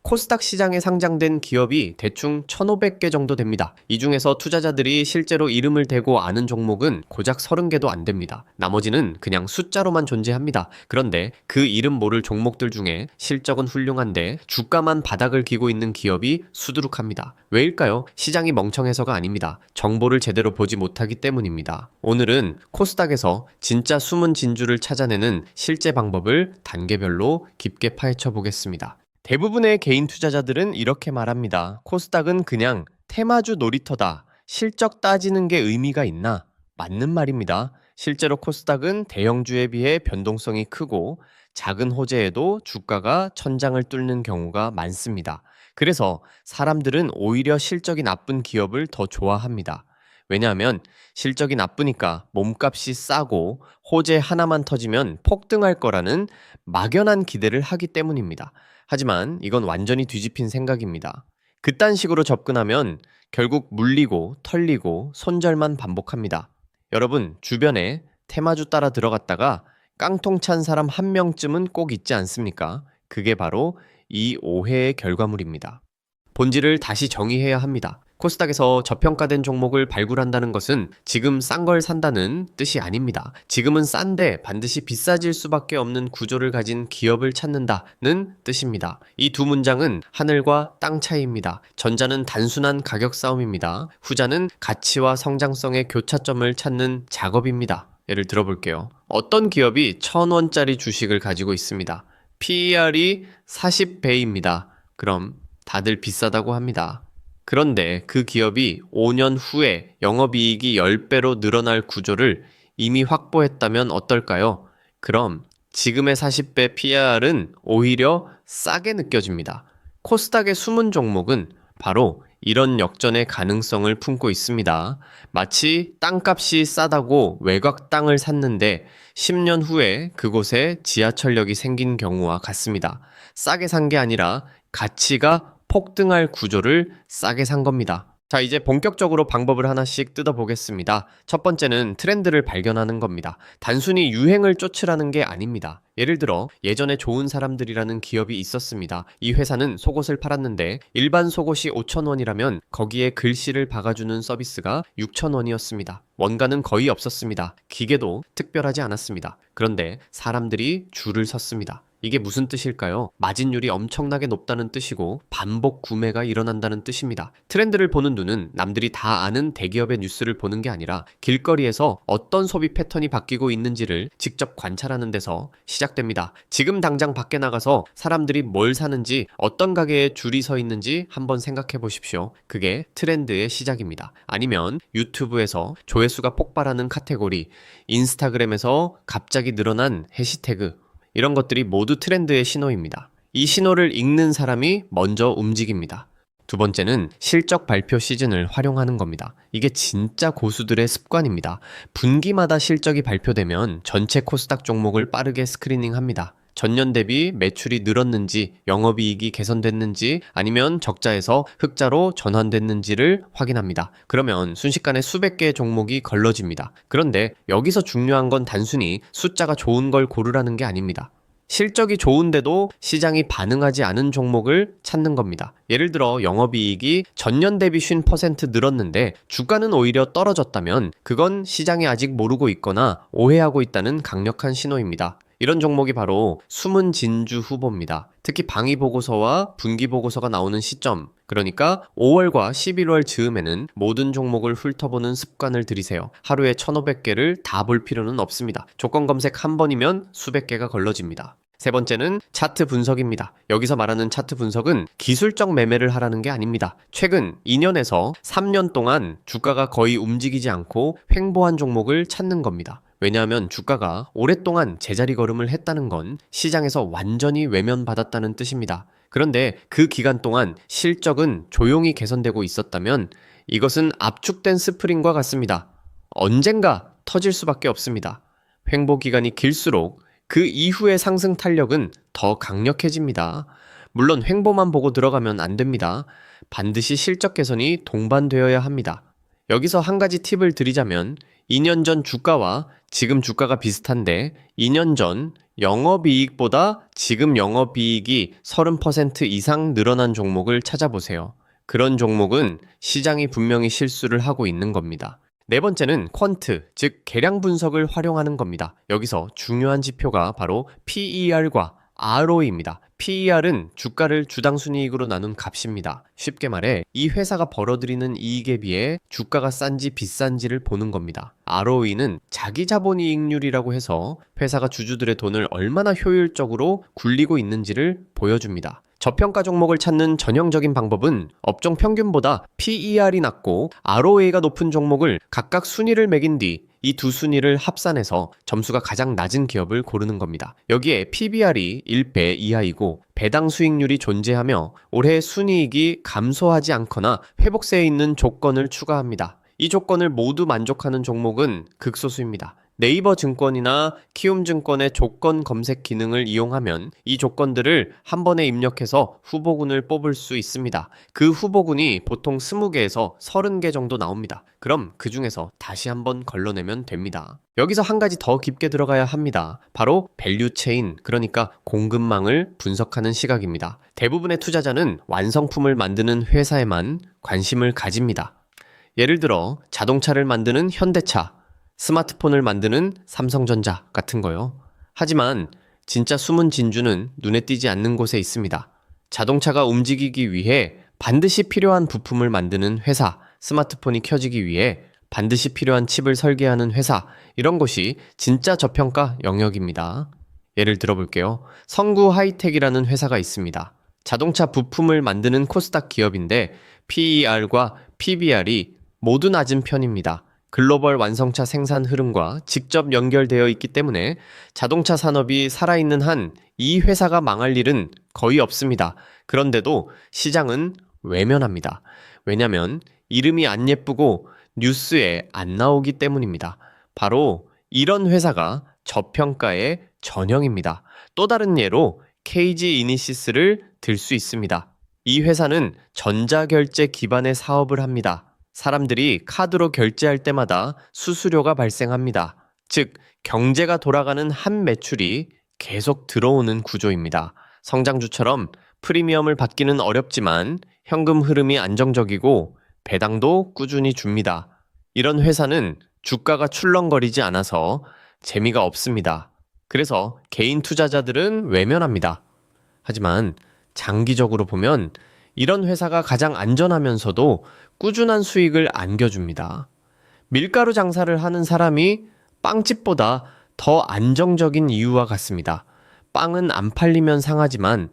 코스닥 시장에 상장된 기업이 대충 1,500개 정도 됩니다. 이 중에서 투자자들이 실제로 이름을 대고 아는 종목은 고작 30개도 안 됩니다. 나머지는 그냥 숫자로만 존재합니다. 그런데 그 이름 모를 종목들 중에 실적은 훌륭한데 주가만 바닥을 기고 있는 기업이 수두룩합니다. 왜일까요? 시장이 멍청해서가 아닙니다. 정보를 제대로 보지 못하기 때문입니다. 오늘은 코스닥에서 진짜 숨은 진주를 찾아내는 실제 방법을 단계별로 깊게 파헤쳐 보겠습니다. 대부분의 개인 투자자들은 이렇게 말합니다. 코스닥은 그냥 테마주 놀이터다. 실적 따지는 게 의미가 있나? 맞는 말입니다. 실제로 코스닥은 대형주에 비해 변동성이 크고 작은 호재에도 주가가 천장을 뚫는 경우가 많습니다. 그래서 사람들은 오히려 실적이 나쁜 기업을 더 좋아합니다. 왜냐하면 실적이 나쁘니까 몸값이 싸고 호재 하나만 터지면 폭등할 거라는 막연한 기대를 하기 때문입니다. 하지만 이건 완전히 뒤집힌 생각입니다. 그딴 식으로 접근하면 결국 물리고 털리고 손절만 반복합니다. 여러분, 주변에 테마주 따라 들어갔다가 깡통 찬 사람 한 명쯤은 꼭 있지 않습니까? 그게 바로 이 오해의 결과물입니다. 본질을 다시 정의해야 합니다. 코스닥에서 저평가된 종목을 발굴한다는 것은 지금 싼 걸 산다는 뜻이 아닙니다. 지금은 싼데 반드시 비싸질 수밖에 없는 구조를 가진 기업을 찾는다는 뜻입니다. 이 두 문장은 하늘과 땅 차이입니다. 전자는 단순한 가격 싸움입니다. 후자는 가치와 성장성의 교차점을 찾는 작업입니다. 예를 들어볼게요. 어떤 기업이 1,000원짜리 주식을 가지고 있습니다. PER이 40배입니다. 그럼 다들 비싸다고 합니다. 그런데 그 기업이 5년 후에 영업이익이 10배로 늘어날 구조를 이미 확보했다면 어떨까요? 그럼 지금의 40배 PER은 오히려 싸게 느껴집니다. 코스닥의 숨은 종목은 바로 이런 역전의 가능성을 품고 있습니다. 마치 땅값이 싸다고 외곽 땅을 샀는데 10년 후에 그곳에 지하철역이 생긴 경우와 같습니다. 싸게 산 게 아니라 가치가 폭등할 구조를 싸게 산 겁니다. 자, 이제 본격적으로 방법을 하나씩 뜯어보겠습니다. 첫 번째는 트렌드를 발견하는 겁니다. 단순히 유행을 쫓으라는 게 아닙니다. 예를 들어 예전에 좋은 사람들이라는 기업이 있었습니다. 이 회사는 속옷을 팔았는데 일반 속옷이 5,000원이라면 거기에 글씨를 박아주는 서비스가 6,000원이었습니다. 원가는 거의 없었습니다. 기계도 특별하지 않았습니다. 그런데 사람들이 줄을 섰습니다. 이게 무슨 뜻일까요? 마진율이 엄청나게 높다는 뜻이고 반복 구매가 일어난다는 뜻입니다. 트렌드를 보는 눈은 남들이 다 아는 대기업의 뉴스를 보는 게 아니라 길거리에서 어떤 소비 패턴이 바뀌고 있는지를 직접 관찰하는 데서 시작됩니다. 지금 당장 밖에 나가서 사람들이 뭘 사는지 어떤 가게에 줄이 서 있는지 한번 생각해 보십시오. 그게 트렌드의 시작입니다. 아니면 유튜브에서 조회수가 폭발하는 카테고리, 인스타그램에서 갑자기 늘어난 해시태그, 이런 것들이 모두 트렌드의 신호입니다. 이 신호를 읽는 사람이 먼저 움직입니다. 두 번째는 실적 발표 시즌을 활용하는 겁니다. 이게 진짜 고수들의 습관입니다. 분기마다 실적이 발표되면 전체 코스닥 종목을 빠르게 스크리닝합니다. 전년 대비 매출이 늘었는지, 영업이익이 개선됐는지, 아니면 적자에서 흑자로 전환됐는지를 확인합니다. 그러면 순식간에 수백 개의 종목이 걸러집니다. 그런데 여기서 중요한 건 단순히 숫자가 좋은 걸 고르라는 게 아닙니다. 실적이 좋은데도 시장이 반응하지 않은 종목을 찾는 겁니다. 예를 들어 영업이익이 전년 대비 50% 늘었는데 주가는 오히려 떨어졌다면 그건 시장이 아직 모르고 있거나 오해하고 있다는 강력한 신호입니다. 이런 종목이 바로 숨은 진주 후보입니다. 특히 방위 보고서와 분기 보고서가 나오는 시점, 그러니까 5월과 11월 즈음에는 모든 종목을 훑어보는 습관을 들이세요. 하루에 1,500개를 다 볼 필요는 없습니다. 조건 검색 한 번이면 수백 개가 걸러집니다. 세 번째는 차트 분석입니다. 여기서 말하는 차트 분석은 기술적 매매를 하라는 게 아닙니다. 최근 2년에서 3년 동안 주가가 거의 움직이지 않고 횡보한 종목을 찾는 겁니다. 왜냐하면 주가가 오랫동안 제자리 걸음을 했다는 건 시장에서 완전히 외면받았다는 뜻입니다. 그런데 그 기간 동안 실적은 조용히 개선되고 있었다면 이것은 압축된 스프링과 같습니다. 언젠가 터질 수밖에 없습니다. 횡보 기간이 길수록 그 이후의 상승 탄력은 더 강력해집니다. 물론 횡보만 보고 들어가면 안 됩니다. 반드시 실적 개선이 동반되어야 합니다. 여기서 한 가지 팁을 드리자면 2년 전 주가와 지금 주가가 비슷한데 2년 전 영업이익보다 지금 영업이익이 30% 이상 늘어난 종목을 찾아보세요. 그런 종목은 시장이 분명히 실수를 하고 있는 겁니다. 네 번째는 퀀트, 즉 계량 분석을 활용하는 겁니다. 여기서 중요한 지표가 바로 PER과 ROE입니다. PER은 주가를 주당 순이익으로 나눈 값입니다. 쉽게 말해 이 회사가 벌어들이는 이익에 비해 주가가 싼지 비싼지를 보는 겁니다. ROE는 자기 자본 이익률이라고 해서 회사가 주주들의 돈을 얼마나 효율적으로 굴리고 있는지를 보여줍니다. 저평가 종목을 찾는 전형적인 방법은 업종 평균보다 PER이 낮고 ROA가 높은 종목을 각각 순위를 매긴 뒤 이 두 순위를 합산해서 점수가 가장 낮은 기업을 고르는 겁니다. 여기에 PBR이 1배 이하이고 배당 수익률이 존재하며 올해 순이익이 감소하지 않거나 회복세에 있는 조건을 추가합니다. 이 조건을 모두 만족하는 종목은 극소수입니다. 네이버 증권이나 키움증권의 조건 검색 기능을 이용하면 이 조건들을 한 번에 입력해서 후보군을 뽑을 수 있습니다. 그 후보군이 보통 20개에서 30개 정도 나옵니다. 그럼 그 중에서 다시 한번 걸러내면 됩니다. 여기서 한 가지 더 깊게 들어가야 합니다. 바로 밸류체인, 그러니까 공급망을 분석하는 시각입니다. 대부분의 투자자는 완성품을 만드는 회사에만 관심을 가집니다. 예를 들어 자동차를 만드는 현대차, 스마트폰을 만드는 삼성전자 같은 거요. 하지만 진짜 숨은 진주는 눈에 띄지 않는 곳에 있습니다. 자동차가 움직이기 위해 반드시 필요한 부품을 만드는 회사, 스마트폰이 켜지기 위해 반드시 필요한 칩을 설계하는 회사, 이런 곳이 진짜 저평가 영역입니다. 예를 들어볼게요. 성구 하이텍이라는 회사가 있습니다. 자동차 부품을 만드는 코스닥 기업인데 PER과 PBR이 모두 낮은 편입니다. 글로벌 완성차 생산 흐름과 직접 연결되어 있기 때문에 자동차 산업이 살아있는 한 이 회사가 망할 일은 거의 없습니다. 그런데도 시장은 외면합니다. 왜냐하면 이름이 안 예쁘고 뉴스에 안 나오기 때문입니다. 바로 이런 회사가 저평가의 전형입니다. 또 다른 예로 KG 이니시스를 들 수 있습니다. 이 회사는 전자결제 기반의 사업을 합니다. 사람들이 카드로 결제할 때마다 수수료가 발생합니다. 즉, 경제가 돌아가는 한 매출이 계속 들어오는 구조입니다. 성장주처럼 프리미엄을 받기는 어렵지만 현금 흐름이 안정적이고 배당도 꾸준히 줍니다. 이런 회사는 주가가 출렁거리지 않아서 재미가 없습니다. 그래서 개인 투자자들은 외면합니다. 하지만 장기적으로 보면 이런 회사가 가장 안전하면서도 꾸준한 수익을 안겨줍니다. 밀가루 장사를 하는 사람이 빵집보다 더 안정적인 이유와 같습니다. 빵은 안 팔리면 상하지만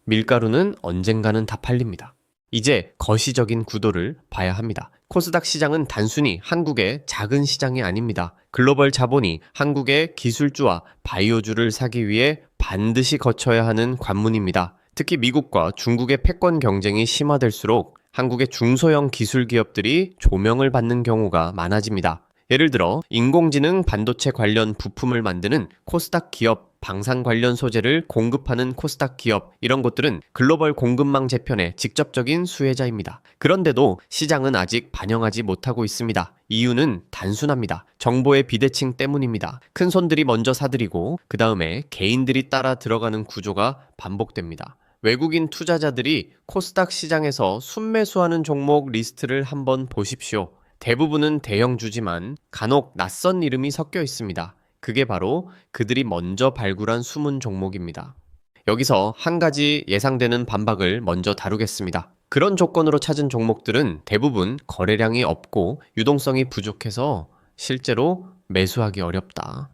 밀가루는 언젠가는 다 팔립니다. 이제 거시적인 구도를 봐야 합니다. 코스닥 시장은 단순히 한국의 작은 시장이 아닙니다. 글로벌 자본이 한국의 기술주와 바이오주를 사기 위해 반드시 거쳐야 하는 관문입니다. 특히 미국과 중국의 패권 경쟁이 심화될수록 한국의 중소형 기술 기업들이 조명을 받는 경우가 많아집니다. 예를 들어 인공지능 반도체 관련 부품을 만드는 코스닥 기업, 방산 관련 소재를 공급하는 코스닥 기업, 이런 것들은 글로벌 공급망 재편의 직접적인 수혜자입니다. 그런데도 시장은 아직 반영하지 못하고 있습니다. 이유는 단순합니다. 정보의 비대칭 때문입니다. 큰 손들이 먼저 사들이고 그 다음에 개인들이 따라 들어가는 구조가 반복됩니다. 외국인 투자자들이 코스닥 시장에서 순매수하는 종목 리스트를 한번 보십시오. 대부분은 대형주지만 간혹 낯선 이름이 섞여 있습니다. 그게 바로 그들이 먼저 발굴한 숨은 종목입니다. 여기서 한 가지 예상되는 반박을 먼저 다루겠습니다. 그런 조건으로 찾은 종목들은 대부분 거래량이 없고 유동성이 부족해서 실제로 매수하기 어렵다.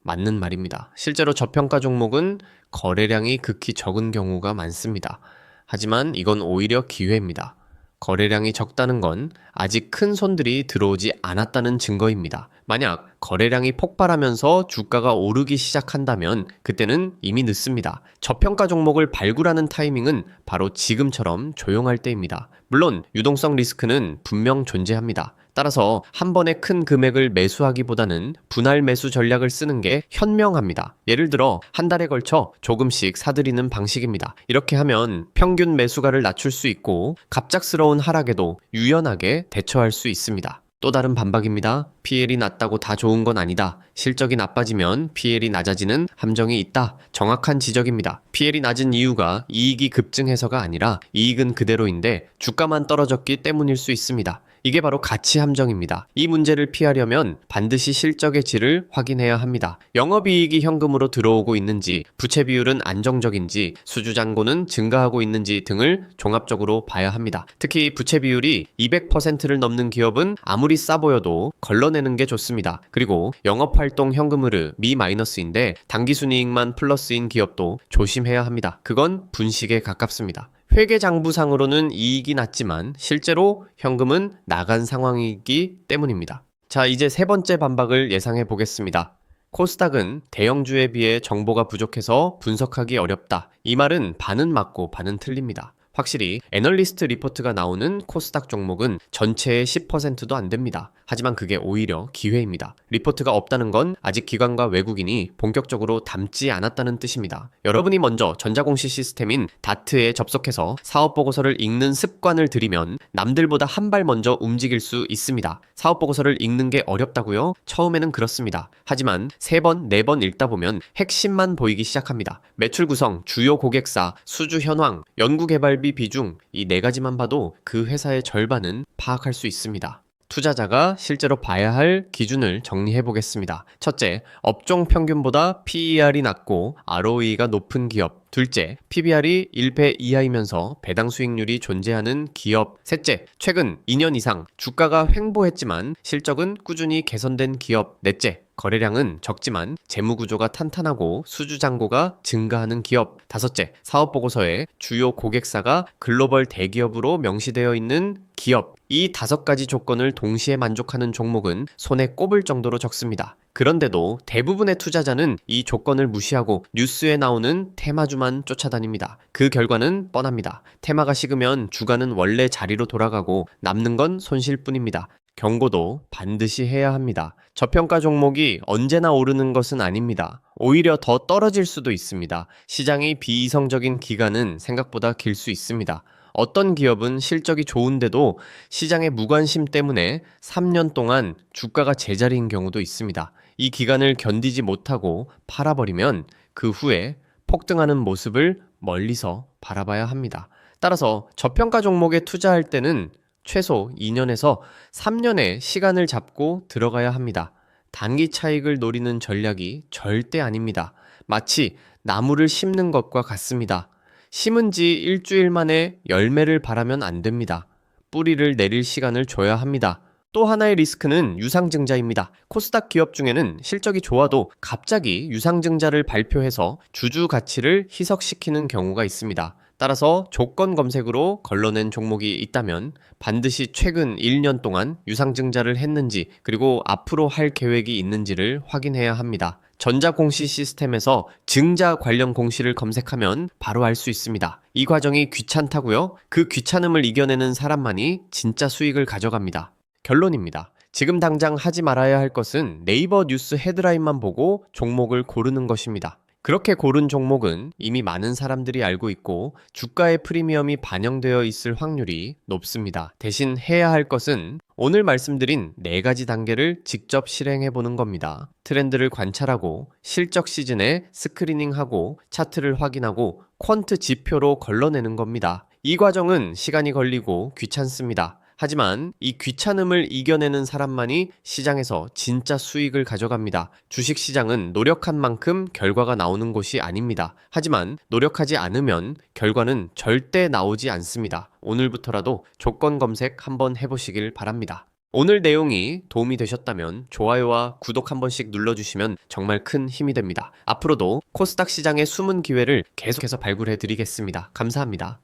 맞는 말입니다. 실제로 저평가 종목은 거래량이 극히 적은 경우가 많습니다. 하지만 이건 오히려 기회입니다. 거래량이 적다는 건 아직 큰 손들이 들어오지 않았다는 증거입니다. 만약 거래량이 폭발하면서 주가가 오르기 시작한다면 그때는 이미 늦습니다. 저평가 종목을 발굴하는 타이밍은 바로 지금처럼 조용할 때입니다. 물론 유동성 리스크는 분명 존재합니다. 따라서 한 번에 큰 금액을 매수하기보다는 분할 매수 전략을 쓰는 게 현명합니다. 예를 들어 한 달에 걸쳐 조금씩 사들이는 방식입니다. 이렇게 하면 평균 매수가를 낮출 수 있고 갑작스러운 하락에도 유연하게 대처할 수 있습니다. 또 다른 반박입니다. PL이 낮다고 다 좋은 건 아니다. 실적이 나빠지면 PL이 낮아지는 함정이 있다. 정확한 지적입니다. PL이 낮은 이유가 이익이 급증해서가 아니라 이익은 그대로인데 주가만 떨어졌기 때문일 수 있습니다. 이게 바로 가치 함정입니다. 이 문제를 피하려면 반드시 실적의 질을 확인해야 합니다. 영업이익이 현금으로 들어오고 있는지, 부채 비율은 안정적인지, 수주잔고는 증가하고 있는지 등을 종합적으로 봐야 합니다. 특히 부채 비율이 200%를 넘는 기업은 아무리 싸 보여도 걸러내는 게 좋습니다. 그리고 영업활동 현금흐르 미마이너스인데 당기순이익만 플러스인 기업도 조심해야 합니다. 그건 분식에 가깝습니다. 회계장부상으로는 이익이 났지만 실제로 현금은 나간 상황이기 때문입니다. 자, 이제 세 번째 반박을 예상해 보겠습니다. 코스닥은 대형주에 비해 정보가 부족해서 분석하기 어렵다. 이 말은 반은 맞고 반은 틀립니다. 확실히 애널리스트 리포트가 나오는 코스닥 종목은 전체의 10%도 안 됩니다. 하지만 그게 오히려 기회입니다. 리포트가 없다는 건 아직 기관과 외국인이 본격적으로 담지 않았다는 뜻입니다. 여러분이 먼저 전자공시 시스템인 다트에 접속해서 사업보고서를 읽는 습관을 들이면 남들보다 한 발 먼저 움직일 수 있습니다. 사업보고서를 읽는 게 어렵다고요? 처음에는 그렇습니다. 하지만 3번, 4번 읽다 보면 핵심만 보이기 시작합니다. 매출 구성, 주요 고객사, 수주 현황, 연구개발비 비중, 이 4가지만 봐도 그 회사의 절반은 파악할 수 있습니다. 투자자가 실제로 봐야 할 기준을 정리해 보겠습니다. 첫째, 업종 평균보다 PER이 낮고 ROE가 높은 기업. 둘째, PBR이 1배 이하이면서 배당 수익률이 존재하는 기업. 셋째, 최근 2년 이상 주가가 횡보했지만 실적은 꾸준히 개선된 기업. 넷째, 거래량은 적지만 재무구조가 탄탄하고 수주잔고가 증가하는 기업. 다섯째, 사업보고서에 주요 고객사가 글로벌 대기업으로 명시되어 있는 기업. 이 5가지 조건을 동시에 만족하는 종목은 손에 꼽을 정도로 적습니다. 그런데도 대부분의 투자자는 이 조건을 무시하고 뉴스에 나오는 테마주만 쫓아다닙니다. 그 결과는 뻔합니다. 테마가 식으면 주가는 원래 자리로 돌아가고 남는 건 손실뿐입니다. 경고도 반드시 해야 합니다. 저평가 종목이 언제나 오르는 것은 아닙니다. 오히려 더 떨어질 수도 있습니다. 시장이 비이성적인 기간은 생각보다 길 수 있습니다. 어떤 기업은 실적이 좋은데도 시장의 무관심 때문에 3년 동안 주가가 제자리인 경우도 있습니다. 이 기간을 견디지 못하고 팔아버리면 그 후에 폭등하는 모습을 멀리서 바라봐야 합니다. 따라서 저평가 종목에 투자할 때는 최소 2년에서 3년의 시간을 잡고 들어가야 합니다. 단기 차익을 노리는 전략이 절대 아닙니다. 마치 나무를 심는 것과 같습니다. 심은 지 일주일 만에 열매를 바라면 안 됩니다. 뿌리를 내릴 시간을 줘야 합니다. 또 하나의 리스크는 유상증자입니다. 코스닥 기업 중에는 실적이 좋아도 갑자기 유상증자를 발표해서 주주 가치를 희석시키는 경우가 있습니다. 따라서 조건 검색으로 걸러낸 종목이 있다면 반드시 최근 1년 동안 유상증자를 했는지 그리고 앞으로 할 계획이 있는지를 확인해야 합니다. 전자공시 시스템에서 증자 관련 공시를 검색하면 바로 알 수 있습니다. 이 과정이 귀찮다고요? 그 귀찮음을 이겨내는 사람만이 진짜 수익을 가져갑니다. 결론입니다. 지금 당장 하지 말아야 할 것은 네이버 뉴스 헤드라인만 보고 종목을 고르는 것입니다. 그렇게 고른 종목은 이미 많은 사람들이 알고 있고 주가의 프리미엄이 반영되어 있을 확률이 높습니다. 대신 해야 할 것은 오늘 말씀드린 4가지 단계를 직접 실행해 보는 겁니다. 트렌드를 관찰하고 실적 시즌에 스크리닝하고 차트를 확인하고 퀀트 지표로 걸러내는 겁니다. 이 과정은 시간이 걸리고 귀찮습니다. 하지만 이 귀찮음을 이겨내는 사람만이 시장에서 진짜 수익을 가져갑니다. 주식시장은 노력한 만큼 결과가 나오는 곳이 아닙니다. 하지만 노력하지 않으면 결과는 절대 나오지 않습니다. 오늘부터라도 조건 검색 한번 해보시길 바랍니다. 오늘 내용이 도움이 되셨다면 좋아요와 구독 한 번씩 눌러주시면 정말 큰 힘이 됩니다. 앞으로도 코스닥 시장의 숨은 기회를 계속해서 발굴해 드리겠습니다. 감사합니다.